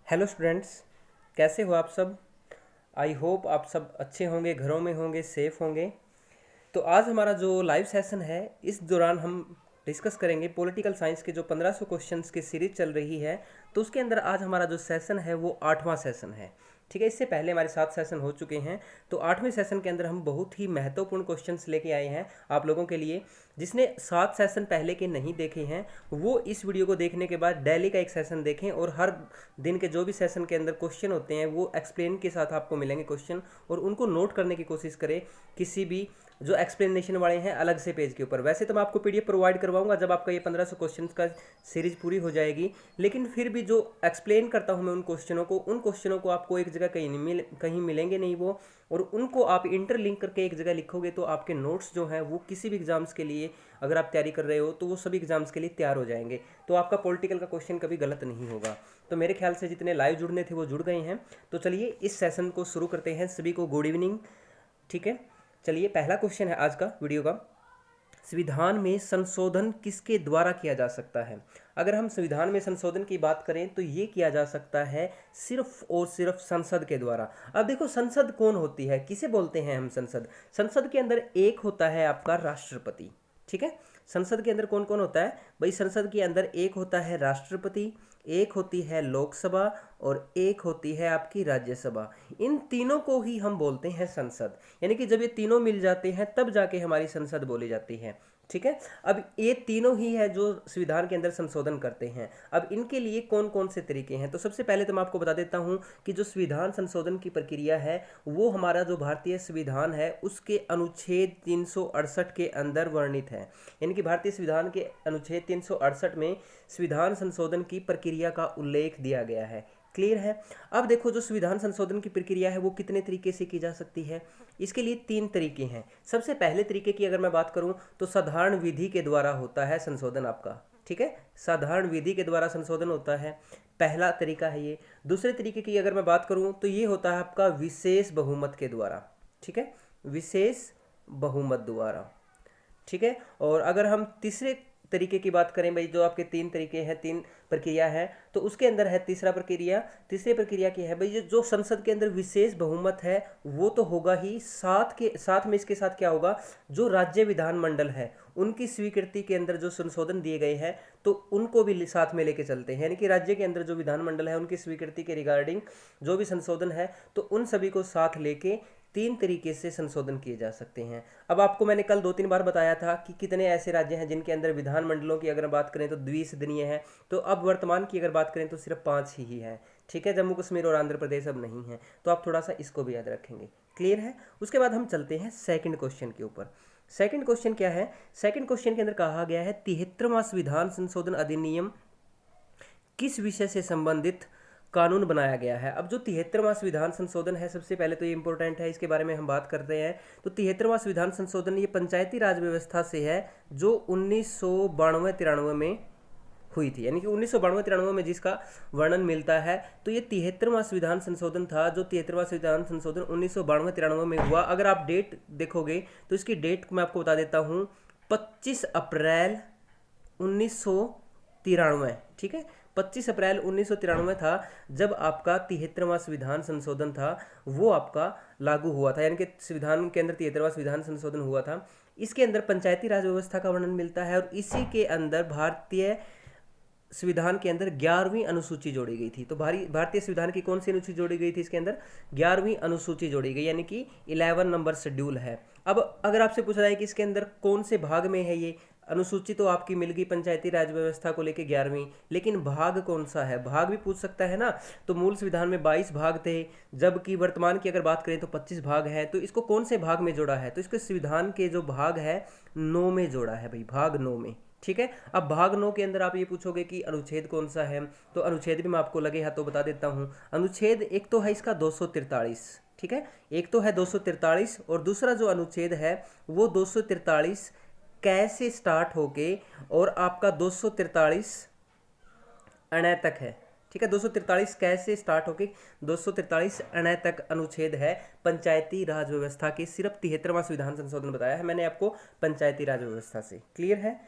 Hello students, कैसे हो आप सब। आई होप आप सब अच्छे होंगे, घरों में होंगे, सेफ होंगे। तो आज हमारा जो लाइव सेशन है, इस दौरान हम डिस्कस करेंगे पॉलिटिकल साइंस के जो 1500 क्वेश्चंस की सीरीज चल रही है। तो उसके अंदर आज हमारा जो सेशन है वो 8वां सेशन है। ठीक है, इससे पहले हमारे 7 सेशन हो चुके हैं। तो 8वें सेशन के अंदर हम बहुत ही महत्वपूर्ण क्वेश्चंस लेके आए हैं आप लोगों के लिए। जिसने 7 सेशन पहले के नहीं देखे हैं वो इस वीडियो को देखने के बाद डेली का एक सेशन देखें, और हर दिन के जो भी सेशन के अंदर क्वेश्चन होते हैं वो एक्सप्लेन के साथ आपको मिलेंगे क्वेश्चन, और उनको नोट करने की कोशिश करें किसी भी जो एक्सप्लेनेशन वाले हैं अलग से पेज के ऊपर। वैसे तो मैं आपको पीडीएफ प्रोवाइड करवाऊंगा जब आपका ये 1500 क्वेश्चंस का सीरीज पूरी हो जाएगी, लेकिन फिर भी जो एक्सप्लेन करता हूँ मैं उन क्वेश्चनों को आपको एक जगह कहीं मिलेंगे नहीं वो, और उनको आप इंटरलिंक करके एक जगह लिखोगे तो आपके नोट्स जो हैं वो किसी भी एग्जाम्स के लिए अगर आप तैयारी कर रहे हो तो वो सभी एग्जाम्स के लिए तैयार हो जाएंगे। तो आपका पॉलिटिकल का क्वेश्चन कभी गलत नहीं होगा। तो मेरे ख्याल से जितने लाइव जुड़ने थे वो जुड़ गए हैं। तो चलिए इस सेशन को शुरू करते हैं। सभी को गुड इवनिंग। ठीक है, चलिए पहला क्वेश्चन है आज का वीडियो का, संविधान में संशोधन किसके द्वारा किया जा सकता है। अगर हम संविधान में संशोधन की बात करें तो ये किया जा सकता है सिर्फ और सिर्फ संसद के द्वारा। अब देखो, संसद कौन होती है, किसे बोलते हैं हम संसद। संसद के अंदर एक होता है आपका राष्ट्रपति। ठीक है, संसद के अंदर कौन कौन होता है भाई। संसद के अंदर एक होता है राष्ट्रपति, एक होती है लोकसभा, और एक होती है आपकी राज्यसभा। इन तीनों को ही हम बोलते हैं संसद। यानी कि जब ये तीनों मिल जाते हैं तब जाके हमारी संसद बोली जाती है। ठीक है, अब ये तीनों ही है जो संविधान के अंदर संशोधन करते हैं। अब इनके लिए कौन कौन से तरीके हैं, तो सबसे पहले तो मैं आपको बता देता हूं कि जो संविधान संशोधन की प्रक्रिया है वो हमारा जो भारतीय संविधान है उसके अनुच्छेद 368 के अंदर वर्णित है। यानी कि भारतीय संविधान के अनुच्छेद 368 में संविधान संशोधन की प्रक्रिया का उल्लेख दिया गया है। क्लियर है। अब देखो, जो संविधान संशोधन की प्रक्रिया है वो कितने तरीके से की जा सकती है। इसके लिए 3 तरीके हैं। सबसे पहले तरीके की अगर मैं बात करूं तो साधारण विधि के द्वारा होता है संशोधन आपका। ठीक है, साधारण विधि के द्वारा संशोधन होता है, पहला तरीका है ये। दूसरे तरीके की अगर मैं बात करूं तो ये होता है आपका विशेष बहुमत के द्वारा। ठीक है, विशेष बहुमत द्वारा। ठीक है, और अगर हम तीसरे तरीके की बात करें भाई, जो आपके 3 तरीके हैं, 3 प्रक्रिया है, तो उसके अंदर है तीसरा प्रक्रिया। तीसरी प्रक्रिया की है भाई, जो संसद के अंदर विशेष बहुमत है वो तो होगा ही, साथ में इसके साथ क्या होगा, जो राज्य विधानमंडल है उनकी स्वीकृति के अंदर जो संशोधन दिए गए हैं तो उनको भी साथ में लेके चलते हैं। यानी कि राज्य के अंदर जो विधानमंडल है उनकी स्वीकृति के रिगार्डिंग जो भी संशोधन है तो उन सभी को साथ लेके 3 तरीके से संशोधन किए जा सकते हैं। अब आपको मैंने कल 2-3 बार बताया था कि कितने ऐसे राज्य हैं जिनके अंदर विधानमंडलों की अगर बात करें तो द्विसदनीय है। तो अब वर्तमान की अगर बात करें तो सिर्फ 5 ही है। ठीक है, जम्मू कश्मीर और आंध्र प्रदेश अब नहीं है। तो आप थोड़ा सा इसको भी याद रखेंगे। क्लियर है। उसके बाद हम चलते हैं सेकंड क्वेश्चन के ऊपर। सेकंड क्वेश्चन क्या है। सेकंड क्वेश्चन के अंदर कहा गया है 73वां संविधान संशोधन अधिनियम किस विषय से संबंधित कानून बनाया गया है। अब जो 73वां संविधान संशोधन है, सबसे पहले तो ये इंपॉर्टेंट है, इसके बारे में हम बात करते हैं। तो 73वां संविधान संशोधन ये पंचायती राज व्यवस्था से है जो 1992-93 में हुई थी। यानी कि 1992-93 में जिसका वर्णन मिलता है। तो ये 73वां संविधान संशोधन था, जो 73वां संविधान संशोधन 1992-93 में हुआ। अगर आप डेट देखोगे तो इसकी डेट मैं आपको बता देता हूँ, 25 अप्रैल 1993। ठीक है, 25 अप्रैल 1993 था जब आपका 73वां संविधान संशोधन था वो आपका लागू हुआ था। यानी कि संविधान के अंदर 73वां संविधान संशोधन हुआ था। इसके अंदर पंचायती राज व्यवस्था का वर्णन मिलता है, और इसी के अंदर भारतीय संविधान के अंदर 11वीं अनुसूची जोड़ी गई थी। तो भारतीय संविधान की कौन सी अनुसूची जोड़ी गई थी, इसके अंदर 11वीं अनुसूची जोड़ी गई, यानी कि 11 नंबर शेड्यूल है। अब अगर आपसे पूछा जाए कि इसके अंदर कौन से भाग में है ये अनुसूची, तो आपकी मिल गई पंचायती राज व्यवस्था को लेकर 11वीं, लेकिन भाग कौन सा है, भाग भी पूछ सकता है ना। तो मूल संविधान में 22 भाग थे, जबकि वर्तमान की अगर बात करें तो 25 भाग है। तो इसको कौन से भाग में जोड़ा है, तो इसको संविधान के जो भाग है 9 में जोड़ा है भाई, भाग 9 में। ठीक है, अब भाग 9 के अंदर आप ये पूछोगे कि अनुच्छेद कौन सा है, तो अनुच्छेद भी मैं आपको लगे हाथों बता देता हूँ। अनुच्छेद एक तो है इसका 243। ठीक है, एक तो है 243, और दूसरा जो अनुच्छेद है वो 243 कैसे स्टार्ट होके और आपका 243 अण तक है। ठीक है, 243 कैसे स्टार्ट होके 243 अण तक अनुच्छेद है पंचायती राज व्यवस्था के। सिर्फ 73वां संविधान संशोधन बताया है मैंने आपको पंचायती राज व्यवस्था से। क्लियर है।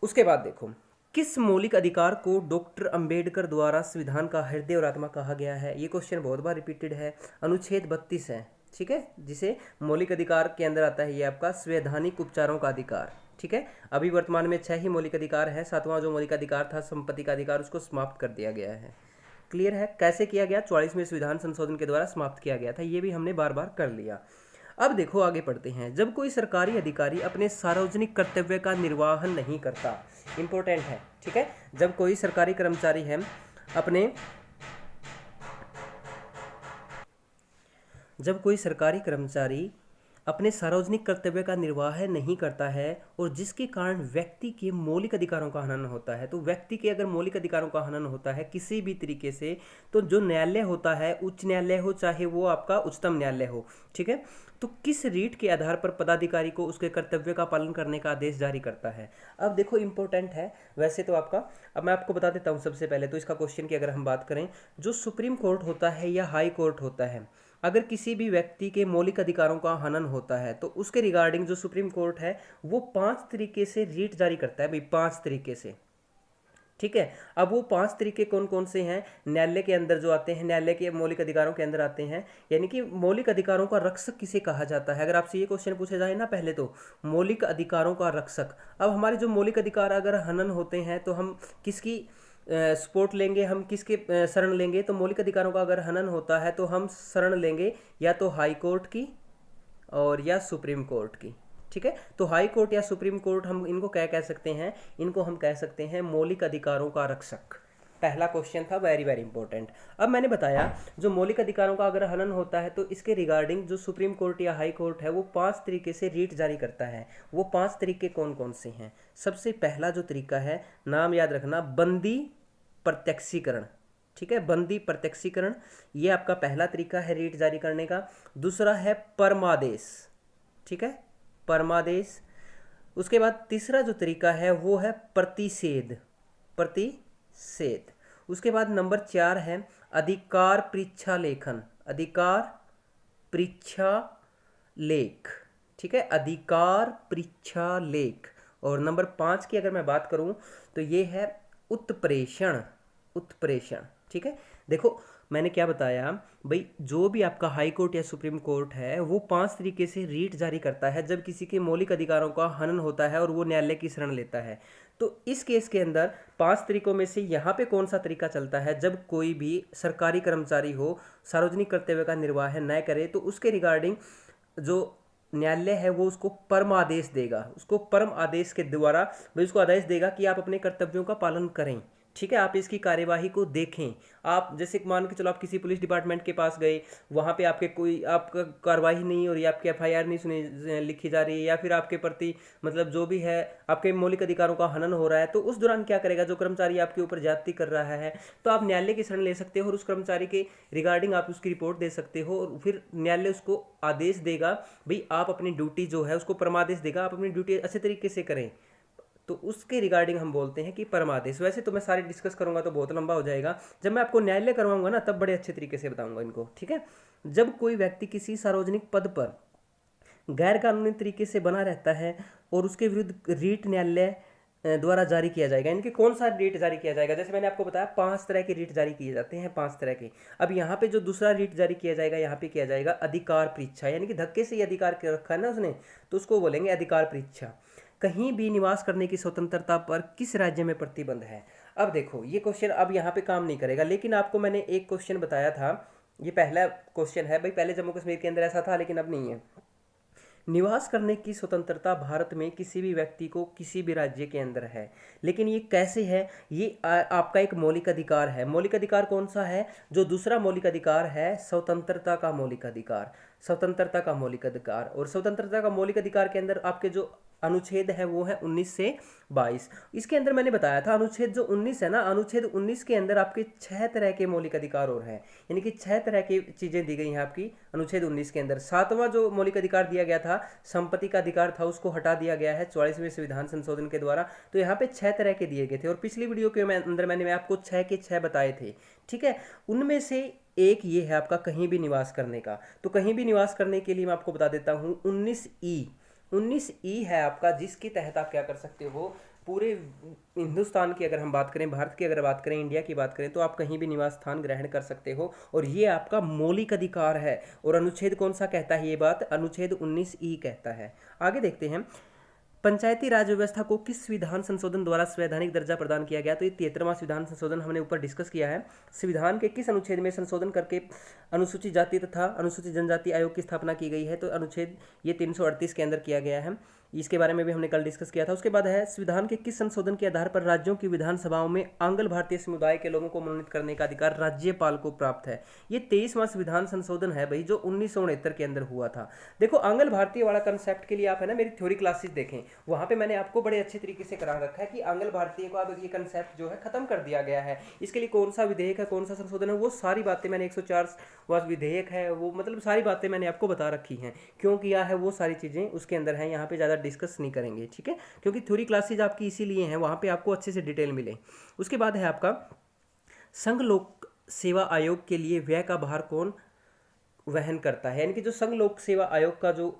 उसके बाद देखो, किस मौलिक अधिकार को डॉक्टर अंबेडकर द्वारा संविधान का हृदय और आत्मा कहा गया है? ये क्वेश्चन बहुत बार रिपीटेड है। अनुच्छेद 32 है, ठीक है, जिसे मौलिक अधिकार के अंदर आता है ये आपका संवैधानिक उपचारों का अधिकार, ठीक है। अभी वर्तमान में 6 ही मौलिक अधिकार है, 7वां जो मौलिक अधिकार था संपत्ति का अधिकार, उसको समाप्त कर दिया गया है। क्लियर है? कैसे किया गया? 44वें संविधान संशोधन के द्वारा समाप्त किया गया था, ये भी हमने बार बार कर लिया। अब देखो आगे पढ़ते हैं। जब कोई सरकारी अधिकारी अपने सार्वजनिक कर्तव्य का निर्वहन नहीं करता, इंपॉर्टेंट है, ठीक है। जब कोई सरकारी कर्मचारी है अपने जब कोई सरकारी कर्मचारी अपने सार्वजनिक कर्तव्य का निर्वाह नहीं करता है और जिसके कारण व्यक्ति के मौलिक अधिकारों का हनन होता है, तो व्यक्ति के अगर मौलिक अधिकारों का हनन होता है किसी भी तरीके से, तो जो न्यायालय होता है, उच्च न्यायालय हो चाहे वो आपका उच्चतम न्यायालय हो, ठीक है, तो किस रीट के आधार पर पदाधिकारी को उसके कर्तव्य का पालन करने का आदेश जारी करता है। अब देखो इंपॉर्टेंट है वैसे तो आपका, अब मैं आपको बता देता हूँ सबसे पहले तो इसका क्वेश्चन की अगर हम बात करें, जो सुप्रीम कोर्ट होता है या हाई कोर्ट होता है, अगर किसी भी व्यक्ति के मौलिक अधिकारों का हनन होता है तो उसके रिगार्डिंग जो सुप्रीम कोर्ट है वो 5 तरीके से रीट जारी करता है भाई, 5 तरीके से, ठीक है। अब वो 5 तरीके कौन कौन से हैं? न्यायालय के अंदर जो आते हैं, न्यायालय के मौलिक अधिकारों के अंदर आते हैं, यानी कि मौलिक अधिकारों का रक्षक किसे कहा जाता है? अगर आपसे ये क्वेश्चन पूछा जाए ना पहले तो, मौलिक अधिकारों का रक्षक। अब हमारे जो मौलिक अधिकार अगर हनन होते हैं तो हम किसकी सपोर्ट लेंगे, हम किसके शरण लेंगे? तो मौलिक अधिकारों का अगर हनन होता है तो हम शरण लेंगे या तो हाई कोर्ट की और या सुप्रीम कोर्ट की, ठीक है। तो हाई कोर्ट या सुप्रीम कोर्ट हम इनको क्या कह सकते हैं? इनको हम कह सकते हैं मौलिक अधिकारों का रक्षक। पहला क्वेश्चन था, वेरी वेरी इंपॉर्टेंट। अब मैंने बताया जो मौलिक अधिकारों का अगर हनन होता है तो इसके रिगार्डिंग जो सुप्रीम कोर्ट या हाई कोर्ट है वो 5 तरीके से रीट जारी करता है। वो 5 तरीके कौन कौन से हैं? सबसे पहला जो तरीका है, नाम याद रखना, बंदी प्रत्यक्षीकरण, ठीक है, बंदी प्रत्यक्षीकरण, ये आपका पहला तरीका है रीट जारी करने का। दूसरा है परमादेश, ठीक है, परमादेश। उसके बाद तीसरा जो तरीका है वो है प्रतिषेध, प्रतिषेध। उसके बाद नंबर 4 है अधिकार परीक्षा लेखन, अधिकार परीक्षा लेख, ठीक है, अधिकार परीक्षा लेख। और नंबर 5 की अगर मैं बात करूं तो ये है उत्प्रेषण, उत्प्रेषण, ठीक है। देखो मैंने क्या बताया भाई, जो भी आपका हाई कोर्ट या सुप्रीम कोर्ट है वो 5 तरीके से रीट जारी करता है जब किसी के मौलिक अधिकारों का हनन होता है और वो न्यायालय की शरण लेता है। तो इस केस के अंदर 5 तरीकों में से यहाँ पे कौन सा तरीका चलता है? जब कोई भी सरकारी कर्मचारी हो, सार्वजनिक कर्तव्य का निर्वाह न करे तो उसके रिगार्डिंग जो न्यायालय है वो उसको परम आदेश देगा, उसको परम आदेश के द्वारा भाई उसको आदेश देगा कि आप अपने कर्तव्यों का पालन करें, ठीक है, आप इसकी कार्यवाही को देखें। आप जैसे मान के चलो आप किसी पुलिस डिपार्टमेंट के पास गए, वहाँ पे आपके कोई आपका कार्रवाई नहीं हो रही, आपकी एफआईआर नहीं सुनी लिखी जा रही है, या फिर आपके प्रति मतलब जो भी है आपके मौलिक अधिकारों का हनन हो रहा है, तो उस दौरान क्या करेगा? जो कर्मचारी आपके ऊपर ज्यादती कर रहा है तो आप न्यायालय की शरण ले सकते हो और उस कर्मचारी के रिगार्डिंग आप उसकी रिपोर्ट दे सकते हो और फिर न्यायालय उसको आदेश देगा भाई आप अपनी ड्यूटी जो है उसको परमादेश देगा, आप अपनी ड्यूटी अच्छे तरीके से करें। तो उसके रिगार्डिंग हम बोलते हैं कि परमादेश। वैसे तो मैं सारे डिस्कस करूंगा तो बहुत लंबा हो जाएगा, जब मैं आपको न्यायालय करवाऊंगा ना तब बड़े अच्छे तरीके से बताऊंगा इनको, ठीक है। जब कोई व्यक्ति किसी सार्वजनिक पद पर गैर कानूनी तरीके से बना रहता है और उसके विरुद्ध रीट न्यायालय द्वारा जारी किया जाएगा, इनके कौन सा रीट जारी किया जाएगा? जैसे मैंने आपको बताया 5 तरह के रीट जारी किए जाते हैं, 5 तरह के। अब यहाँ पे जो दूसरा रीट जारी किया जाएगा, यहाँ पे किया जाएगा अधिकार परीक्षा, यानी कि धक्के से ही अधिकार रखा है ना उसने, तो उसको बोलेंगे अधिकार परीक्षा। कहीं भी निवास करने की स्वतंत्रता पर किस राज्य में प्रतिबंध है? अब देखो ये क्वेश्चन अब यहाँ पे काम नहीं करेगा, लेकिन आपको मैंने एक क्वेश्चन बताया था, ये पहला क्वेश्चन है भाई, पहले जम्मू कश्मीर के अंदर ऐसा था लेकिन अब नहीं है। निवास करने की स्वतंत्रता भारत में किसी भी व्यक्ति को किसी भी राज्य के अंदर है, लेकिन ये कैसे है? ये आपका एक मौलिक अधिकार है। मौलिक अधिकार कौन सा है? जो दूसरा मौलिक अधिकार है स्वतंत्रता का मौलिक अधिकार, स्वतंत्रता का मौलिक अधिकार। और स्वतंत्रता का मौलिक अधिकार के अंदर आपके जो अनुच्छेद है वो है 19 से 22। इसके अंदर मैंने बताया था अनुच्छेद जो 19 है ना, अनुच्छेद 19 के अंदर आपके 6 तरह के मौलिक अधिकार और हैं, यानी कि 6 तरह की चीजें दी गई हैं आपकी अनुच्छेद 19 के अंदर। 7वां जो मौलिक अधिकार दिया गया था, संपत्ति का अधिकार था, उसको हटा दिया गया है 44वें संविधान संशोधन के द्वारा। तो यहाँ पे 6 तरह के दिए गए थे और पिछली वीडियो के अंदर मैंने आपको 6 के 6 बताए थे, ठीक है। उनमें से एक ये है आपका कहीं भी निवास करने का। तो कहीं भी निवास करने के लिए मैं आपको बता देता हूँ 19E है आपका, जिसके तहत आप क्या कर सकते हो? पूरे हिंदुस्तान की अगर हम बात करें, भारत की अगर बात करें, इंडिया की बात करें, तो आप कहीं भी निवास स्थान ग्रहण कर सकते हो और ये आपका मौलिक अधिकार है। और अनुच्छेद कौन सा कहता है ये बात? अनुच्छेद 19 ई कहता है। आगे देखते हैं, पंचायती राज व्यवस्था को किस संविधान संशोधन द्वारा संवैधानिक दर्जा प्रदान किया गया? तो ये 73वां संविधान संशोधन हमने ऊपर डिस्कस किया है। संविधान के किस अनुच्छेद में संशोधन करके अनुसूचित जाति तथा अनुसूचित जनजाति आयोग की स्थापना की गई है? तो अनुच्छेद ये 338 के अंदर किया गया है। इसके बारे में भी हमने कल डिस्कस किया था। उसके बाद है, संविधान के किस संशोधन के आधार पर राज्यों की विधानसभाओं में आंग्ल भारतीय समुदाय के लोगों को मनोनीत करने का अधिकार राज्यपाल को प्राप्त है? ये 23वां संविधान संशोधन है भाई, जो 1969 के अंदर हुआ था। देखो, आंग्ल भारतीय वाला कंसेप्ट के लिए आप है ना मेरी थ्योरी क्लासेस देखें, वहाँ पे मैंने आपको बड़े अच्छे तरीके से करा रखा है कि आंग्ल भारतीय को अब ये कंसेप्ट जो है खत्म कर दिया गया है। इसके लिए कौन सा विधेयक है, कौन सा संशोधन है, वो सारी बातें मैंने 104वां विधेयक है वो, मतलब सारी बातें मैंने आपको बता रखी हैं। क्यों किया है वो सारी चीज़ें उसके अंदर हैं, यहाँ पे ज़्यादा डिस्कस नहीं करेंगे, ठीक है, क्योंकि थ्योरी क्लासेज आपकी इसीलिए हैं, वहाँ पे आपको अच्छे से डिटेल मिले। उसके बाद है आपका, संघ लोक सेवा आयोग के लिए व्यय का भार कौन वहन करता है? यानी कि जो संघ लोक सेवा आयोग का जो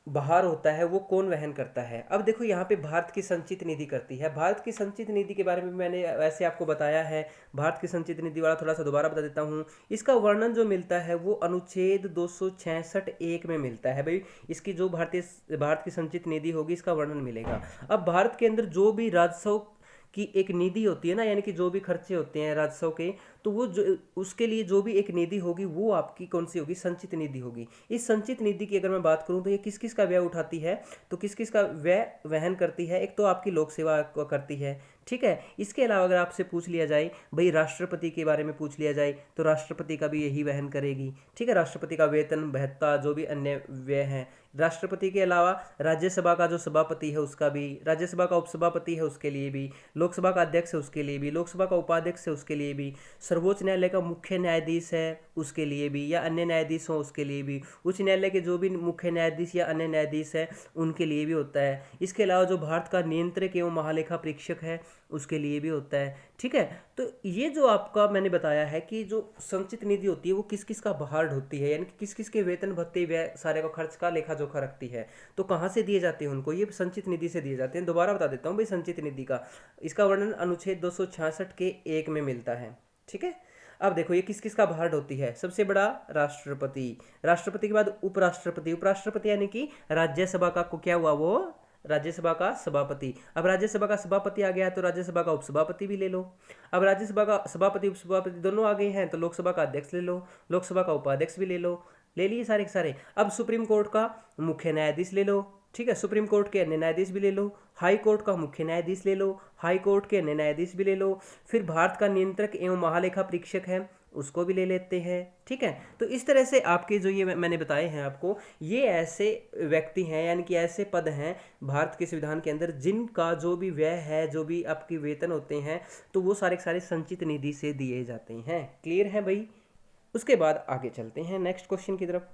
भार होता है वो कौन वहन करता है? अब देखो, यहाँ पे भारत की संचित निधि करती है। भारत की संचित निधि के बारे में मैंने वैसे आपको बताया है, भारत की संचित निधि वाला थोड़ा सा दोबारा बता देता हूँ। इसका वर्णन जो मिलता है वो अनुच्छेद 266(1) में मिलता है भाई। इसकी जो भारत की संचित निधि होगी, इसका वर्णन मिलेगा। अब भारत के अंदर जो भी राजस्व की एक निधि होती है ना, यानी कि जो भी खर्चे होते हैं राजस्व के, तो वो जो उसके लिए जो भी एक निधि होगी वो आपकी कौन सी होगी? संचित निधि होगी। इस संचित निधि की अगर मैं बात करूं तो ये किस किस का व्यय उठाती है? तो किस किस का व्यय वहन करती है? एक तो आपकी लोक सेवा करती है, ठीक है। इसके अलावा अगर आपसे पूछ लिया जाए भाई, राष्ट्रपति के बारे में पूछ लिया जाए, तो राष्ट्रपति का भी यही वहन करेगी, ठीक है। राष्ट्रपति का वेतन, भत्ता, जो भी अन्य व्यय हैं। राष्ट्रपति के अलावा राज्यसभा का जो सभापति है उसका भी, राज्यसभा का उपसभापति है उसके लिए भी, लोकसभा का अध्यक्ष है उसके लिए भी, लोकसभा का उपाध्यक्ष है उसके लिए भी, सर्वोच्च न्यायालय का मुख्य न्यायाधीश है उसके लिए भी, या अन्य न्यायाधीश हो उसके लिए भी, उच्च न्यायालय के जो भी मुख्य न्यायाधीश या अन्य न्यायाधीश है उनके लिए भी होता है। इसके अलावा जो भारत का नियंत्रक एवं महालेखा परीक्षक है उसके लिए भी होता है, ठीक है। तो ये जो आपका मैंने बताया है कि जो संचित निधि होती है वो किस किस का भार ढोती है, यानी कि किस किस के वेतन भत्ते व्यय सारे का खर्च का लेखा जोखा रखती है। तो कहाँ से दिए जाते हैं उनको? ये संचित निधि से दिए जाते हैं। दोबारा बता देता हूँ भाई, संचित निधि का इसका वर्णन अनुच्छेद 266 के 1 में मिलता है, ठीक है। अब देखो, ये किस किस का भार होती है? सबसे बड़ा राष्ट्रपति, राष्ट्रपति के बाद उपराष्ट्रपति, उपराष्ट्रपति यानी कि राज्यसभा का को क्या हुआ वो? राज्यसभा का सभापति। अब राज्यसभा का सभापति आ गया तो राज्यसभा का उपसभापति भी ले लो। अब राज्यसभा का सभापति उपसभापति दोनों आ गए हैं तो लोकसभा का अध्यक्ष ले लो, लोकसभा का उपाध्यक्ष भी ले लो, ले लिए सारे के सारे। अब सुप्रीम कोर्ट का मुख्य न्यायाधीश ले लो, ठीक है, सुप्रीम कोर्ट के अन्य न्यायाधीश भी ले लो, हाई कोर्ट का मुख्य न्यायाधीश ले लो, हाई कोर्ट के अन्य न्यायाधीश भी ले लो, फिर भारत का नियंत्रक एवं महालेखा परीक्षक है उसको भी ले लेते हैं, ठीक है। तो इस तरह से आपके जो ये मैंने बताए हैं आपको, ये ऐसे व्यक्ति हैं, यानी कि ऐसे पद हैं भारत के संविधान के अंदर जिनका जो भी व्यय है, जो भी आपके वेतन होते हैं, तो वो सारे के सारे संचित निधि से दिए जाते हैं। क्लियर है भाई? उसके बाद आगे चलते हैं नेक्स्ट क्वेश्चन की तरफ।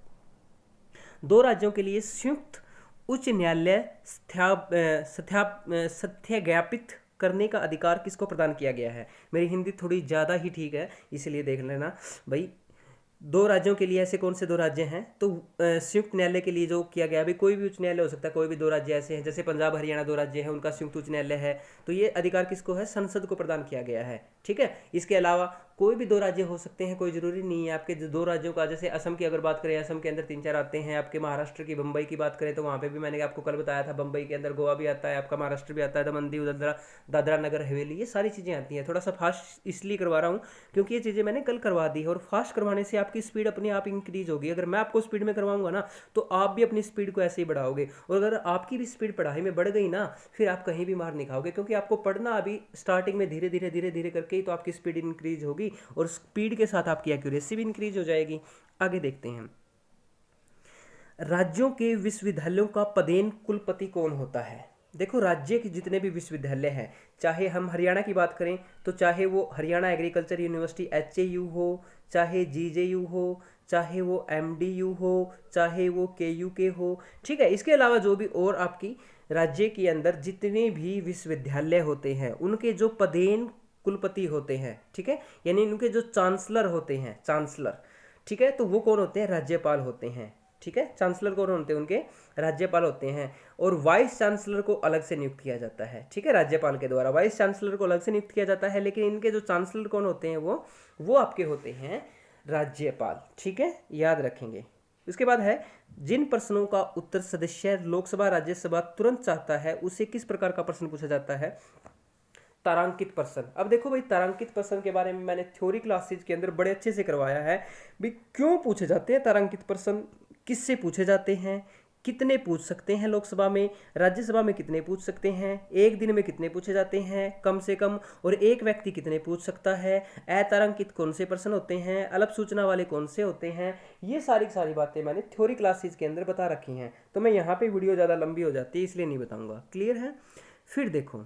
दो राज्यों के लिए संयुक्त उच्च न्यायालय सत्याज्ञापित करने का अधिकार किसको प्रदान किया गया है? मेरी हिंदी थोड़ी ज़्यादा ही ठीक है, इसलिए देख लेना भाई। दो राज्यों के लिए ऐसे कौन से दो राज्य हैं? तो संयुक्त न्यायालय के लिए जो किया गया भाई, कोई भी उच्च न्यायालय हो सकता है, कोई भी दो राज्य ऐसे हैं, जैसे पंजाब हरियाणा दो राज्य हैं, उनका संयुक्त उच्च न्यायालय है, तो ये अधिकार किसको है? संसद को प्रदान किया गया है, ठीक है। इसके अलावा कोई भी दो राज्य हो सकते हैं, कोई जरूरी नहीं है आपके दो राज्यों का। जैसे असम की अगर बात करें, असम के अंदर 3-4 आते हैं आपके। महाराष्ट्र की बम्बई की बात करें तो वहाँ पे भी मैंने आपको कल बताया था, बम्बई के अंदर गोवा भी आता है आपका, महाराष्ट्र भी आता है, दमन दीव दादरा नगर हवेली, ये सारी चीज़ें आती हैं। थोड़ा सा फास्ट इसलिए करवा रहा हूँ क्योंकि ये चीज़ें मैंने कल करवा दी है, और फास्ट करवाने से आपकी स्पीड अपने आप इंक्रीज होगी। अगर मैं आपको स्पीड में करवाऊंगा ना तो आप भी अपनी स्पीड को ऐसे ही बढ़ाओगे, और अगर आपकी भी स्पीड पढ़ाई में बढ़ गई ना, फिर आप कहीं भी मार नहीं खाओगे, क्योंकि आपको पढ़ना अभी स्टार्टिंग में धीरे धीरे धीरे धीरे करके ही तो आपकी स्पीड इंक्रीज होगी, और स्पीड के साथ आपकी एक्यूरेसी भी इंक्रीज हो जाएगी। आगे देखते हैं, राज्यों के विश्वविद्यालयों का पदेन कुलपति कौन होता है? देखो, राज्य के जितने भी विश्वविद्यालय हैं, चाहे हम हरियाणा की बात करें तो चाहे वो हरियाणा एग्रीकल्चर यूनिवर्सिटी HAU हो, चाहे GJU हो, चाहे वो MDU हो, चाहे वो KUK हो, ठीक है। इसके अलावा जो भी और आपकी राज्य के अंदर जितने भी विश्वविद्यालय होते हैं उनके जो पदेन कुलपति होते हैं, ठीक है, यानी उनके जो चांसलर होते हैं, चांसलर, ठीक है, तो वो कौन होते हैं? राज्यपाल होते हैं, ठीक है। चांसलर कौन होते हैं? उनके राज्यपाल होते हैं। और वाइस चांसलर को अलग से नियुक्त किया जाता है, ठीक है, राज्यपाल के द्वारा वाइस चांसलर को अलग से नियुक्त किया जाता है। लेकिन इनके जो चांसलर कौन होते हैं वो आपके होते हैं राज्यपाल, ठीक है, याद रखेंगे। उसके बाद है जिन प्रश्नों का उत्तर सदस्य लोकसभा राज्यसभा तुरंत चाहता है उसे किस प्रकार का प्रश्न पूछा जाता है? तारांकित प्रश्न। अब देखो भाई, तारांकित प्रश्न के बारे में मैंने थ्योरी क्लासेज के अंदर बड़े अच्छे से करवाया है भाई। क्यों पूछे जाते हैं तारांकित प्रश्न, किससे पूछे जाते हैं, कितने पूछ सकते हैं लोकसभा में, राज्यसभा में कितने पूछ सकते हैं, एक दिन में कितने पूछे जाते हैं कम से कम, और एक व्यक्ति कितने पूछ सकता है, अतारांकित कौन से प्रश्न होते हैं, अल्प सूचना वाले कौन से होते हैं, ये सारी बातें मैंने थ्योरी क्लासेज के अंदर बता रखी हैं। तो मैं यहाँ पे वीडियो ज़्यादा लंबी हो जाती है इसलिए नहीं बताऊँगा, क्लियर है। फिर देखो,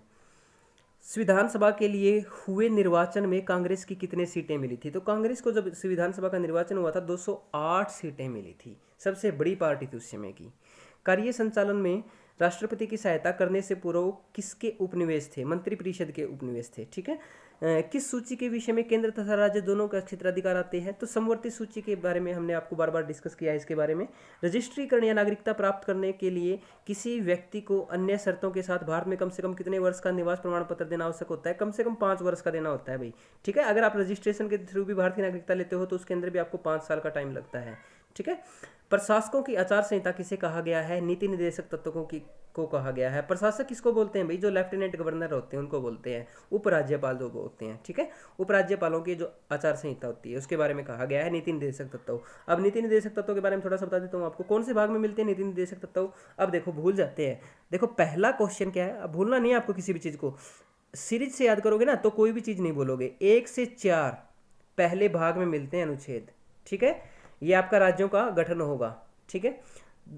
विधानसभा के लिए हुए निर्वाचन में कांग्रेस की कितने सीटें मिली थी? तो कांग्रेस को जब विधानसभा का निर्वाचन हुआ था 208 सीटें मिली थी, सबसे बड़ी पार्टी थी उस समय की। कार्य संचालन में राष्ट्रपति की सहायता करने से पूर्व किसके उपनिवेश थे? मंत्रिपरिषद के उपनिवेश थे, ठीक है। किस सूची के विषय में केंद्र तथा राज्य दोनों का क्षेत्राधिकार आते हैं? तो समवर्ती सूची के बारे में हमने आपको बार बार डिस्कस किया है। इसके बारे में रजिस्ट्रीकरण या नागरिकता प्राप्त करने के लिए किसी व्यक्ति को अन्य शर्तों के साथ भारत में कम से कम कितने वर्ष का निवास प्रमाण पत्र देना आवश्यक होता है? कम से कम 5 वर्ष का देना होता है भाई, ठीक है। अगर आप रजिस्ट्रेशन के थ्रू भी भारतीय नागरिकता लेते हो तो उसके अंदर भी आपको 5 साल का टाइम लगता है, ठीक है। प्रशासकों की आचार संहिता किसे कहा गया है? नीति निर्देशक तत्वों को कहा गया है। प्रशासक किसको बोलते हैं भाई? जो लेफ्टिनेंट गवर्नर होते हैं उनको बोलते हैं। उपराज्यपाल जो होते हैं, ठीक है, उपराज्यपालों की जो आचार संहिता होती है उसके बारे में कहा गया है नीति निर्देशक तत्व। अब नीति निर्देशक तत्वों के बारे में थोड़ा सा बता देता हूँ आपको, कौन से भाग में मिलते हैं नीति निर्देशक तत्व। अब देखो, भूल जाते हैं। देखो, पहला क्वेश्चन क्या है, अब भूलना नहीं है आपको किसी भी चीज़ को। सीरीज से याद करोगे ना तो कोई भी चीज़ नहीं बोलोगे। 1 से 4 पहले भाग में मिलते हैं अनुच्छेद, ठीक है, ये आपका राज्यों का गठन होगा, ठीक है।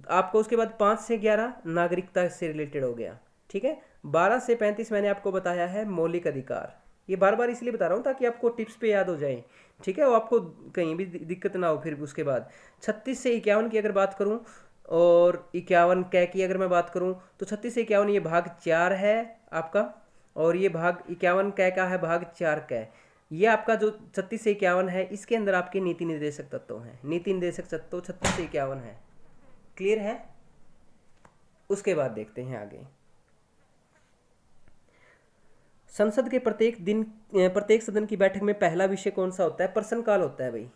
आपको उसके बाद 5 से 11 नागरिकता से रिलेटेड हो गया, ठीक है। 12 से 35 मैंने आपको बताया है मौलिक अधिकार। ये बार बार इसलिए बता रहा हूँ ताकि आपको टिप्स पे याद हो जाए, ठीक है, और आपको कहीं भी दिक्कत ना हो। फिर उसके बाद 36 से 51 की अगर बात करूँ और 51 कै की अगर मैं बात करूँ तो 36 से 51 ये भाग 4 है आपका, और ये भाग 51 कै का है भाग 4 कै। ये आपका जो 36 से 51 है इसके अंदर आपके नीति निर्देशक तत्व हैं। नीति निर्देशक तत्व 36 से 51 है, क्लियर है। उसके बाद देखते हैं आगे। संसद के प्रत्येक सदन की बैठक में पहला विषय कौन सा होता है? प्रश्नकाल होता है भाई,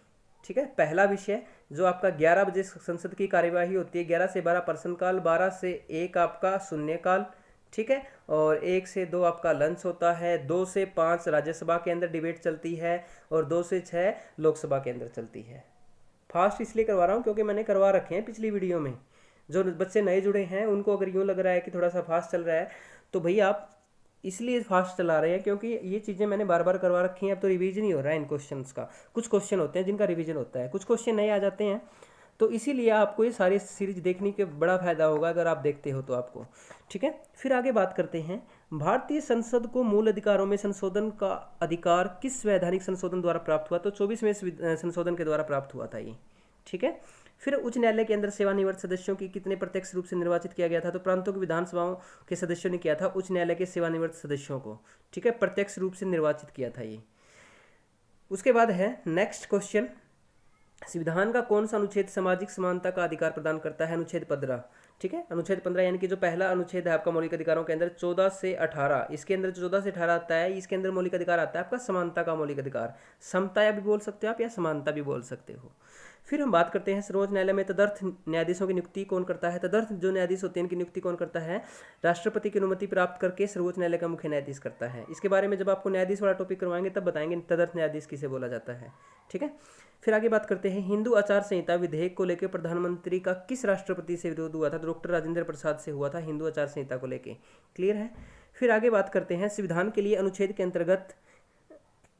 ठीक है। पहला विषय जो आपका 11 बजे संसद की कार्यवाही होती है, 11 से 12 प्रश्नकाल, 12 से 1 आपका शून्यकाल, ठीक है, और 1 से 2 आपका लंच होता है, 2 से 5 राज्यसभा के अंदर डिबेट चलती है, और 2 से 6 लोकसभा के अंदर चलती है। फास्ट इसलिए करवा रहा हूँ क्योंकि मैंने करवा रखे हैं पिछली वीडियो में। जो बच्चे नए जुड़े हैं उनको अगर यूँ लग रहा है कि थोड़ा सा फास्ट चल रहा है तो भाई आप इसलिए फास्ट चला रहे हैं क्योंकि ये चीज़ें मैंने बार बार करवा रखी हैं। अब तो रिवीजन ही हो रहा है इन क्वेश्चंस का। कुछ क्वेश्चन होते हैं जिनका रिवीजन होता है, कुछ क्वेश्चन नए आ जाते हैं, तो इसीलिए आपको ये सारी सीरीज देखने के बड़ा फायदा होगा अगर आप देखते हो तो आपको, ठीक है। फिर आगे बात करते हैं, भारतीय संसद को मूल अधिकारों में संशोधन का अधिकार किस वैधानिक संशोधन द्वारा प्राप्त हुआ? तो 24वें संशोधन के द्वारा प्राप्त हुआ था ये, ठीक है। फिर उच्च न्यायालय के अंदर सेवानिवृत्त सदस्यों की कितने प्रत्यक्ष रूप से निर्वाचित किया गया था? तो प्रांतों की विधानसभाओं के सदस्यों ने किया था, उच्च न्यायालय के सेवानिवृत्त सदस्यों को, ठीक है, प्रत्यक्ष रूप से निर्वाचित किया था ये। उसके बाद है नेक्स्ट क्वेश्चन, संविधान का कौन सा अनुच्छेद सामाजिक समानता का अधिकार प्रदान करता है? अनुच्छेद 15, ठीक है। अनुच्छेद 15 यानी कि जो पहला अनुच्छेद है आपका मौलिक अधिकारों के अंदर 14 से 18, इसके अंदर 14 से 18 आता है, इसके अंदर मौलिक अधिकार आता है आपका समानता का मौलिक अधिकार। समता भी बोल सकते हो आप या समानता भी बोल सकते हो। फिर हम बात करते हैं सर्वोच्च न्यायालय में तदर्थ न्यायाधीशों की नियुक्ति कौन करता है? तदर्थ जो न्यायाधीश होते हैं इनकी नियुक्ति कौन करता है? राष्ट्रपति की अनुमति प्राप्त करके सर्वोच्च न्यायालय का मुख्य न्यायाधीश करता है। इसके बारे में जब आपको न्यायाधीश वाला टॉपिक करवाएंगे तब बताएंगे तदर्थ न्यायाधीश किसे बोला जाता है, ठीक है। फिर आगे बात करते हैं, हिंदू आचार संहिता विधेयक को लेकर प्रधानमंत्री का किस राष्ट्रपति से विरोध हुआ था? तो डॉक्टर राजेंद्र प्रसाद से हुआ था हिंदू आचार संहिता को लेकर, क्लियर है। फिर आगे बात करते हैं, संविधान के लिए अनुच्छेद के अंतर्गत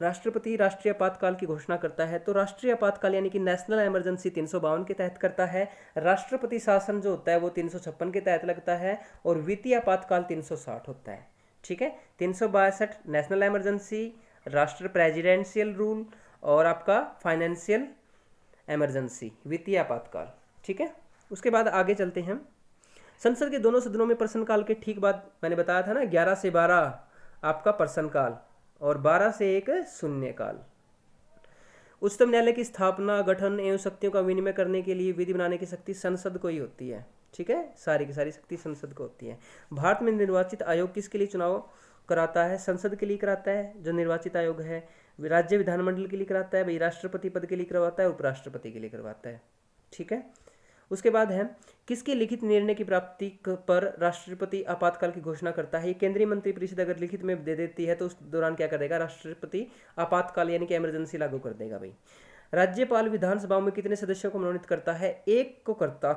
राष्ट्रपति राष्ट्रीय आपातकाल की घोषणा करता है। तो राष्ट्रीय आपातकाल यानी कि नेशनल इमरजेंसी 352 के तहत करता है। राष्ट्रपति शासन जो होता है वो 356 के तहत लगता है, और वित्तीय आपातकाल 360 होता है, ठीक है। 362 नेशनल इमरजेंसी, राष्ट्र प्रेसिडेंशियल रूल, और आपका फाइनेंशियल इमरजेंसी वित्तीय आपातकाल, ठीक है। उसके बाद आगे चलते हैं, संसद के दोनों सदनों में प्रश्नकाल के ठीक बाद मैंने बताया था ना 11 से 12 आपका प्रश्नकाल और 12 से 1 शून्यकाल। उच्चतम न्यायालय की स्थापना, गठन एवं शक्तियों का विनिमय करने के लिए विधि बनाने की शक्ति संसद को ही होती है। ठीक है, सारी की सारी शक्ति संसद को होती है। भारत में निर्वाचित आयोग किसके लिए चुनाव कराता है? संसद के लिए कराता है जो निर्वाचित आयोग है। राज्य विधानमंडल के लिए कराता है भाई, राष्ट्रपति पद के लिए करवाता है, उपराष्ट्रपति के लिए करवाता है। ठीक है, उसके बाद है किसके लिखित निर्णय की प्राप्ति पर राष्ट्रपति आपातकाल की घोषणा करता है? ये केंद्रीय मंत्रिपरिषद अगर लिखित में दे देती है तो उस दौरान क्या कर देगा? राष्ट्रपति आपातकाल यानी कि इमरजेंसी लागू कर देगा भाई। राज्यपाल विधानसभा में कितने सदस्यों को मनोनीत करता है? एक को करता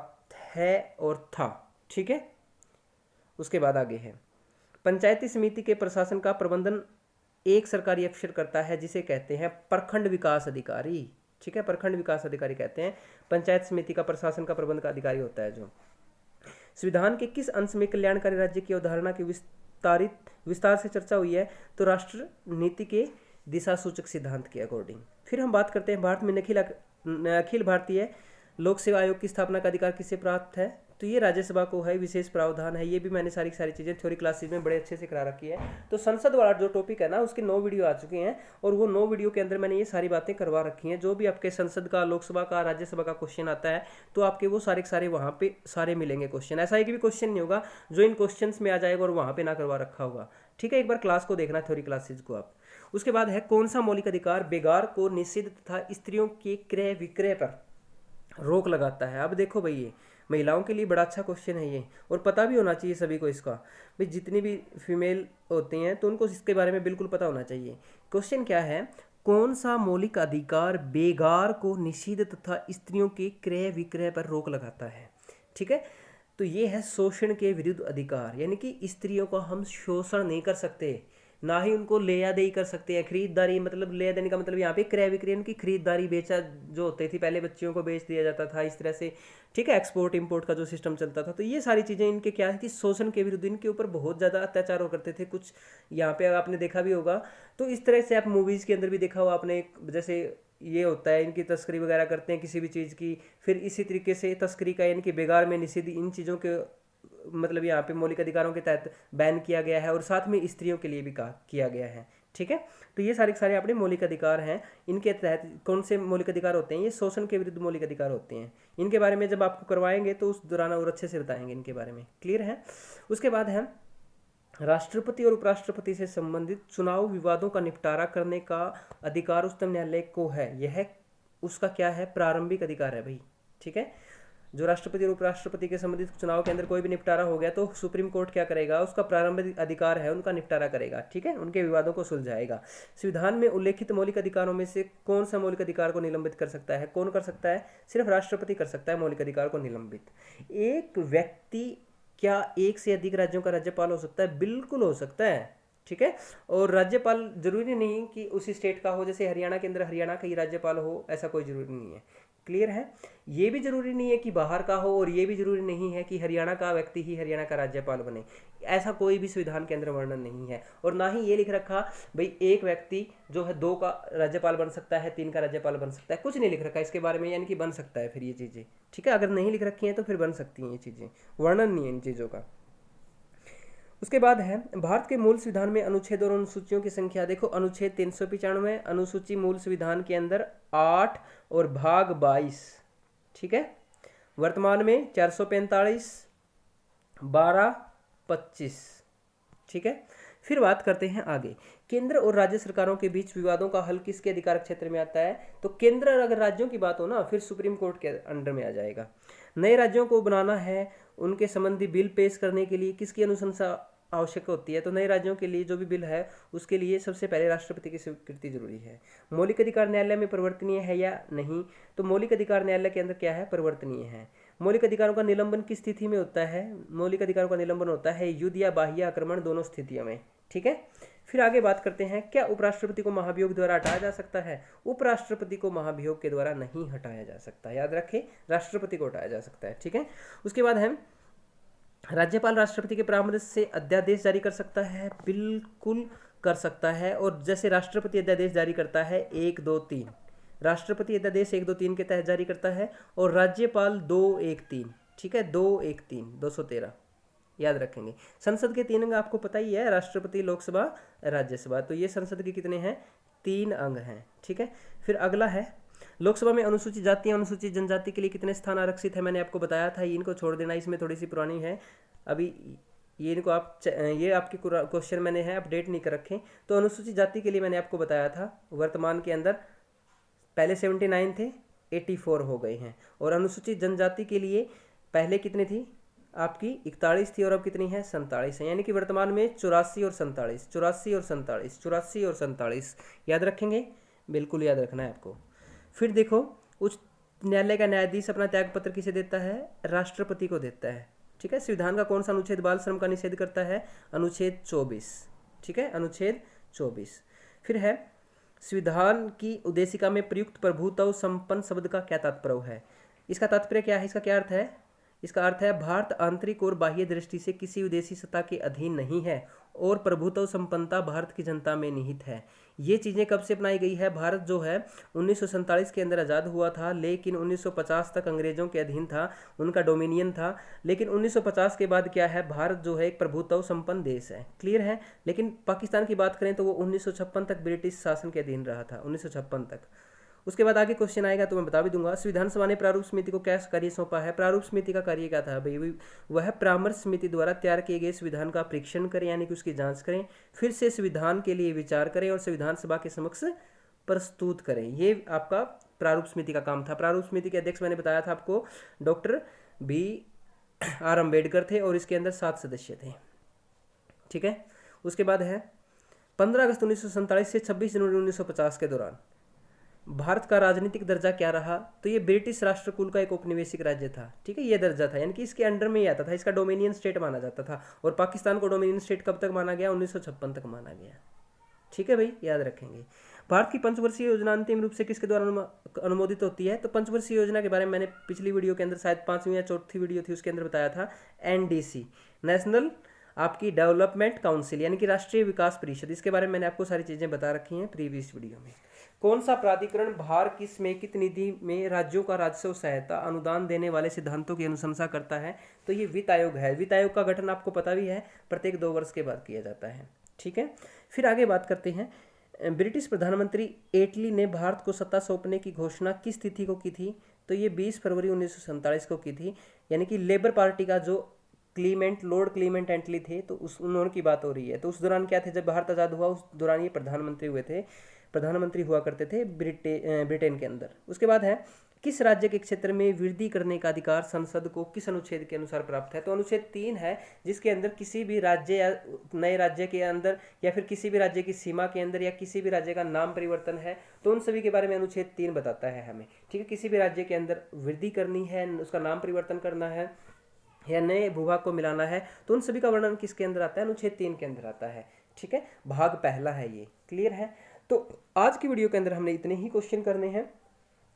है और था। ठीक है, उसके बाद आगे है पंचायती समिति के प्रशासन का प्रबंधन एक सरकारी अफसर करता है जिसे कहते हैं प्रखंड विकास अधिकारी। ठीक है, प्रखंड विकास अधिकारी कहते हैं पंचायत समिति का प्रशासन का प्रबंध का अधिकारी होता है जो। संविधान के किस अंश में कल्याणकारी राज्य की अवधारणा की विस्तार से चर्चा हुई है? तो राष्ट्र नीति के दिशा सूचक सिद्धांत के अकॉर्डिंग। फिर हम बात करते हैं भारत में अखिल भारतीय लोक सेवा आयोग की स्थापना का अधिकार किसे प्राप्त है? तो ये राज्यसभा को है, विशेष प्रावधान है। ये भी मैंने सारी चीज़ें थ्योरी क्लासेज में बड़े अच्छे से करा रखी है। तो संसद वाला जो टॉपिक है ना, उसके 9 वीडियो आ चुके हैं और वो 9 वीडियो के अंदर मैंने ये सारी बातें करवा रखी हैं। जो भी आपके संसद का, लोकसभा का, राज्यसभा का क्वेश्चन आता है तो आपके वो सारे के सारे वहाँ पे सारे मिलेंगे क्वेश्चन। ऐसा एक भी क्वेश्चन नहीं होगा जो इन क्वेश्चन में आ जाएगा और वहाँ पे ना करवा रखा होगा। ठीक है, एक बार क्लास को देखना, थ्योरी क्लासेज को आप। उसके बाद है कौन सा मौलिक अधिकार बेगार को निषिद्ध तथा स्त्रियों के क्रय विक्रय पर रोक लगाता है? अब देखो भाई, ये महिलाओं के लिए बड़ा अच्छा क्वेश्चन है ये, और पता भी होना चाहिए सभी को इसका भाई। जितनी भी फीमेल होती हैं तो उनको इसके बारे में बिल्कुल पता होना चाहिए। क्वेश्चन क्या है? कौन सा मौलिक अधिकार बेगार को निषिद्ध तथा स्त्रियों के क्रय विक्रय पर रोक लगाता है? ठीक है, तो ये है शोषण के विरुद्ध अधिकार, यानी कि स्त्रियों का हम शोषण नहीं कर सकते, ना ही उनको लेया देई कर सकते हैं। खरीदारी मतलब लेया देने का मतलब यहाँ पे क्रय विक्रय, उनकी खरीदारी बेचा जो होती थी, पहले बच्चियों को बेच दिया जाता था इस तरह से। ठीक है, एक्सपोर्ट इंपोर्ट का जो सिस्टम चलता था, तो ये सारी चीज़ें इनके क्या थी? शोषण के विरुद्ध। इनके ऊपर बहुत ज़्यादा अत्याचार हो करते थे कुछ, यहाँ पे आपने देखा भी होगा। तो इस तरह से आप मूवीज़ के अंदर भी देखा हो आपने, जैसे ये होता है इनकी तस्करी वगैरह करते हैं किसी भी चीज़ की, फिर इसी तरीके से तस्करी का यानी कि बेगार में निषिद्ध इन चीज़ों के मतलब यहाँ पे मौलिक अधिकारों के तहत बैन किया गया है, और साथ में स्त्रियों के लिए भी किया गया है। ठीक है, तो ये सारे के सारे अपने मौलिक अधिकार हैं। इनके तहत कौन से मौलिक अधिकार होते हैं? ये शोषण के विरुद्ध मौलिक अधिकार होते हैं। इनके बारे में जब आपको करवाएंगे तो उस दौरान और अच्छे से बताएंगे इनके बारे में। क्लियर है? उसके बाद है राष्ट्रपति और उपराष्ट्रपति से संबंधित चुनाव विवादों का निपटारा करने का अधिकार उच्चतम न्यायालय को है। यह उसका क्या है? प्रारंभिक अधिकार है भाई। ठीक है, जो राष्ट्रपति और उपराष्ट्रपति के संबंधित चुनाव के अंदर कोई भी निपटारा हो गया तो सुप्रीम कोर्ट क्या करेगा? उसका प्रारंभिक अधिकार है, उनका निपटारा करेगा। ठीक है, उनके विवादों को सुलझाएगा। संविधान में उल्लेखित मौलिक अधिकारों में से कौन सा मौलिक अधिकार को निलंबित कर सकता है? कौन कर सकता है? सिर्फ राष्ट्रपति कर सकता है मौलिक अधिकार को निलंबित। एक व्यक्ति क्या एक से अधिक राज्यों का राज्यपाल हो सकता है? बिल्कुल हो सकता है। ठीक है, और राज्यपाल जरूरी नहीं कि उसी स्टेट का हो, जैसे हरियाणा के अंदर हरियाणा का ही राज्यपाल हो, ऐसा कोई जरूरी नहीं है। क्लियर है? ये भी जरूरी नहीं है कि बाहर का हो, और ये भी जरूरी नहीं है कि हरियाणा का व्यक्ति ही हरियाणा का राज्यपाल बने। ऐसा कोई भी संविधान के अंदर वर्णन नहीं है। और ना ही ये लिख रखा भाई एक व्यक्ति जो है 2 का राज्यपाल बन सकता है, 3 का राज्यपाल बन सकता है, कुछ नहीं लिख रखा इसके बारे में, यानी कि बन सकता है फिर ये चीज़ें। ठीक है, अगर नहीं लिख रखी हैं तो फिर बन सकती हैं ये चीज़ें, वर्णन नहीं है इन चीज़ों का। उसके बाद है भारत के मूल संविधान में अनुच्छेद और अनुसूचियों की संख्या। देखो, अनुच्छेद 395, अनुसूची मूल संविधान के अंदर 8 और भाग 22। ठीक है, वर्तमान में 445, 12, 25। ठीक है, फिर बात करते हैं आगे। केंद्र और राज्य सरकारों के बीच विवादों का हल किसके अधिकार क्षेत्र में आता है? तो केंद्र अगर राज्यों की बात हो ना, फिर सुप्रीम कोर्ट के अंडर में आ जाएगा। नए राज्यों को बनाना है, उनके संबंधी बिल पेश करने के लिए किसकी अनुशंसा आवश्यक होती है? तो नए राज्यों के लिए जो भी बिल है उसके लिए सबसे पहले राष्ट्रपति की स्वीकृति जरूरी है। मौलिक अधिकार न्यायालय में परिवर्तनीय है या नहीं? तो मौलिक अधिकार न्यायालय के अंदर क्या है? परिवर्तनीय है। मौलिक अधिकारों का निलंबन किस स्थिति में होता है? मौलिक अधिकारों का निलंबन होता है युद्ध या बाह्य आक्रमण, दोनों स्थितियों में। ठीक है, फिर आगे बात करते हैं, क्या उपराष्ट्रपति को महाभियोग द्वारा हटाया जा सकता है? उपराष्ट्रपति को महाभियोग के द्वारा नहीं हटाया जा सकता, याद रखें, राष्ट्रपति को हटाया जा सकता है। ठीक है, उसके बाद है राज्यपाल राष्ट्रपति के परामर्श से अध्यादेश जारी कर सकता है? बिल्कुल कर सकता है। और जैसे राष्ट्रपति अध्यादेश जारी करता है 1, 2, 3, राष्ट्रपति अध्यादेश 1, 2, 3 के तहत जारी करता है, और राज्यपाल 2, 1, 3। ठीक है, 2, 1, 3, 213 याद रखेंगे। संसद के 3 अंग आपको पता ही है, राष्ट्रपति, लोकसभा, राज्यसभा। तो ये संसद के कितने हैं? 3 अंग हैं, ठीक है। फिर अगला है लोकसभा में अनुसूचित जाति अनुसूचित जनजाति के लिए कितने स्थान आरक्षित है, मैंने आपको बताया था, इनको छोड़ देना, इसमें थोड़ी सी पुरानी है अभी, ये इनको आप ये आपके क्वेश्चन मैंने है अपडेट नहीं कर रखे। तो अनुसूचित जाति के लिए मैंने आपको बताया था वर्तमान के अंदर पहले 79 थे, 84 हो गए हैं। और अनुसूचित जनजाति के लिए पहले कितने थी आपकी 41 थी और अब कितनी है 47 है, यानी कि वर्तमान में 84 और 47, 84 और 47, 84 और 47 याद रखेंगे, बिल्कुल याद रखना है आपको। फिर देखो उच्च न्यायालय का न्यायाधीश अपना त्याग पत्र किसे देता है, राष्ट्रपति को देता है, ठीक है। संविधान का कौन सा अनुच्छेद बाल श्रम का निषेध करता है, अनुच्छेद 24, ठीक है, अनुच्छेद 24। फिर है संविधान की उद्देशिका में प्रयुक्त प्रभुत्व संपन्न शब्द का क्या तात्पर्य है, इसका तात्पर्य क्या है, इसका क्या अर्थ है, इसका अर्थ है भारत आंतरिक और बाह्य दृष्टि से किसी विदेशी सत्ता के अधीन नहीं है और प्रभुत्व संपन्नता भारत की जनता में निहित है। ये चीज़ें कब से अपनाई गई है, भारत जो है 1947 के अंदर आज़ाद हुआ था, लेकिन 1950 तक अंग्रेजों के अधीन था, उनका डोमिनियन था। लेकिन 1950 के बाद क्या है, भारत जो है एक प्रभुत्व संपन्न देश है, क्लियर है। लेकिन पाकिस्तान की बात करें तो वो 1956 तक ब्रिटिश शासन के अधीन रहा था, 1956 तक। उसके बाद आगे क्वेश्चन आएगा तो मैं बता भी दूंगा। संविधान सभा ने प्रारूप समिति को क्या कार्य सौंपा है, प्रारूप समिति का कार्य क्या था भाई, वह परामर्श समिति द्वारा तैयार किए गए संविधान का परीक्षण करें, यानी कि उसकी जांच करें, फिर से संविधान के लिए विचार करें और संविधान सभा के समक्ष प्रस्तुत करें। ये आपका प्रारूप समिति का काम था। प्रारूप समिति के अध्यक्ष मैंने बताया था आपको डॉक्टर BR अम्बेडकर थे और इसके अंदर 7 सदस्य थे, ठीक है। उसके बाद है 15 अगस्त 1947 से 26 जनवरी 1950 के दौरान भारत का राजनीतिक दर्जा क्या रहा, तो ये ब्रिटिश राष्ट्रकुल का एक औपनिवेशिक राज्य था, ठीक है, ये दर्जा था, यानी कि इसके अंडर में ही आता था, इसका डोमिनियन स्टेट माना जाता था। और पाकिस्तान को डोमिनियन स्टेट कब तक माना गया, 1956 तक माना गया, ठीक है भाई, याद रखेंगे। भारत की पंचवर्षीय योजना अंतिम रूप से किसके द्वारा अनुमोदित होती है, तो पंचवर्षीय योजना के बारे में मैंने पिछली वीडियो के अंदर शायद 5वीं या 4थी वीडियो थी उसके अंदर बताया था, NDC नेशनल आपकी डेवलपमेंट काउंसिल, यानी कि राष्ट्रीय विकास परिषद, इसके बारे में मैंने आपको सारी चीज़ें बता रखी हैं प्रीवियस वीडियो में। कौन सा प्राधिकरण भारत की समेकित निधि में राज्यों का राजस्व सहायता अनुदान देने वाले सिद्धांतों की अनुशंसा करता है, तो ये वित्त आयोग है। वित्त आयोग का गठन आपको पता भी है, प्रत्येक 2 वर्ष के बाद किया जाता है, ठीक है। फिर आगे बात करते हैं, ब्रिटिश प्रधानमंत्री एटली ने भारत को सत्ता सौंपने की घोषणा किस तिथि को की थी, तो ये 20 फरवरी 1947 को की थी, यानी कि लेबर पार्टी का जो लॉर्ड क्लीमेंट एटली थे, तो उन्होंने की बात हो रही है। तो उस दौरान क्या थे, जब भारत आज़ाद हुआ उस दौरान ये प्रधानमंत्री हुआ करते थे ब्रिटेन के अंदर। उसके बाद है किस राज्य के क्षेत्र में वृद्धि करने का अधिकार संसद को किस अनुच्छेद के अनुसार प्राप्त है, तो अनुच्छेद 3 है, जिसके अंदर किसी भी राज्य या नए राज्य के अंदर या फिर किसी भी राज्य की सीमा के अंदर या किसी भी राज्य का नाम परिवर्तन है, तो उन सभी के बारे में अनुच्छेद 3 बताता है हमें, ठीक है। किसी भी राज्य के अंदर वृद्धि करनी है, उसका नाम परिवर्तन करना है या नए भूभाग को मिलाना है, तो उन सभी का वर्णन किसके अंदर आता है, अनुच्छेद 3 के अंदर आता है, ठीक है। भाग पहला है ये, क्लियर है। तो आज की वीडियो के अंदर हमने इतने ही क्वेश्चन करने हैं।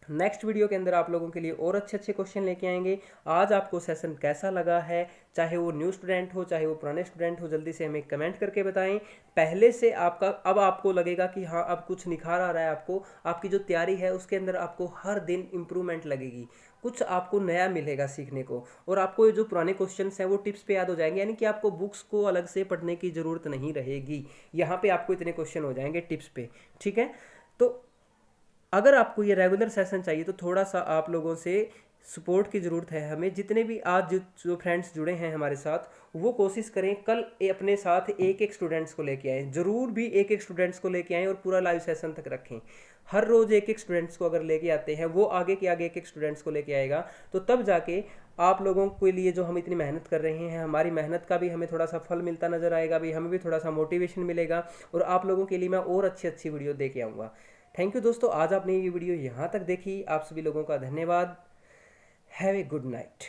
नेक्स्ट वीडियो के अंदर आप लोगों के लिए और अच्छे अच्छे क्वेश्चन लेके आएंगे। आज आपको सेशन कैसा लगा है, चाहे वो न्यू स्टूडेंट हो चाहे वो पुराने स्टूडेंट हो, जल्दी से हमें कमेंट करके बताएं। पहले से आपका अब आपको लगेगा कि हाँ अब कुछ निखार आ रहा है, आपको आपकी जो तैयारी है उसके अंदर आपको हर दिन इम्प्रूवमेंट लगेगी, कुछ आपको नया मिलेगा सीखने को, और आपको ये जो पुराने क्वेश्चंस हैं वो टिप्स पे याद हो जाएंगे, यानी कि आपको बुक्स को अलग से पढ़ने की ज़रूरत नहीं रहेगी। यहाँ पे आपको इतने क्वेश्चन हो जाएंगे टिप्स पे, ठीक है। तो अगर आपको ये रेगुलर सेशन चाहिए तो थोड़ा सा आप लोगों से सपोर्ट की ज़रूरत है हमें। जितने भी आज जो फ्रेंड्स जुड़े हैं हमारे साथ, वो कोशिश करें कल अपने साथ एक स्टूडेंट्स को लेके आएँ, ज़रूर भी एक स्टूडेंट्स को लेके आएँ और पूरा लाइव सेशन तक रखें। हर रोज़ एक स्टूडेंट्स को अगर लेके आते हैं, वो आगे के आगे एक स्टूडेंट्स को लेके आएगा, तो तब जाके आप लोगों के लिए जो हम इतनी मेहनत कर रहे हैं, हमारी मेहनत का भी हमें थोड़ा सा फल मिलता नज़र आएगा, भी हमें भी थोड़ा सा मोटिवेशन मिलेगा, और आप लोगों के लिए मैं और अच्छी अच्छी वीडियो दे के आऊँगा। थैंक यू दोस्तों, आज आपने ये वीडियो यहाँ तक देखी, आप सभी लोगों का धन्यवाद। Have a good night.